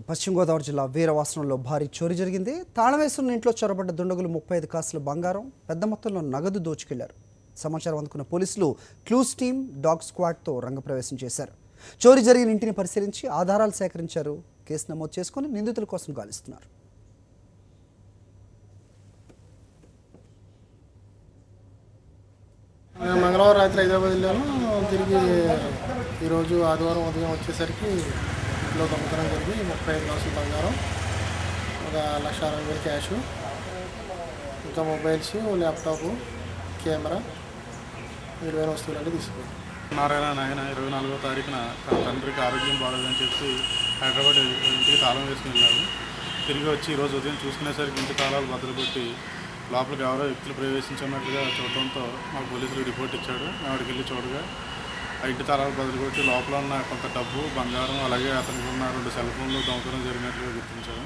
పశ్చిమ గోదావరి జిల్లా వీరవాసనంలో భారీ చోరీ జరిగింది. తాళం వేసున్న ఇంట్లో చొరబడ్డ దుండగులు 35 కాసుల బంగారం, పెద్ద మొత్తంలో నగదు దోచుకెళ్లారు. సమాచారం అందుకున్న పోలీసులు క్లూస్ టీమ్, డాగ్ స్క్వాడ్తో రంగప్రవేశం చేశారు. చోరీ జరిగిన ఇంటిని పరిశీలించి ఆధారాలు సేకరించారు. కేసు నమోదు చేసుకుని నిందితుల కోసం గాలిస్తున్నారు. మంగళవారం రాత్రి హైదరాబాద్ వెళ్ళాను. తిరిగి ఈరోజు ఆదివారం ఉదయం వచ్చేసరికి ఇంట్లో దొంగతనం జరిగి 35 కాసులు బంగారం, ఒక 1,60,000 క్యాష్, ఇంకా మొబైల్స్, ల్యాప్టాప్, కెమెరా, విలువైన వస్తువులన్నీ తీసుకున్నాను. నారాయణ ఆయన 24వ తారీఖున తన తండ్రికి ఆరోగ్యం బాగోదని చెప్పి హైదరాబాద్ ఇంటికి తాళం వేసుకుని వెళ్ళాడు. తిరిగి వచ్చి ఈరోజు ఉదయం చూసుకునేసరికి ఇంటి తాళాలు బద్దలు కొట్టి లోపలికి ఎవరో వ్యక్తులు ప్రవేశించున్నట్టుగా చూడటంతో మాకు పోలీసులు రిపోర్ట్ ఇచ్చాడు. మేము అక్కడికి వెళ్ళి చూడగా ఆ ఇంటి తాళాలు బదులు కొట్టి లోపల ఉన్న కొంత డబ్బు, బంగారం, అలాగే అతనికి ఉన్న 2 సెల్ ఫోన్లు దొంగతనం జరిగినట్లుగా గుర్తించాడు.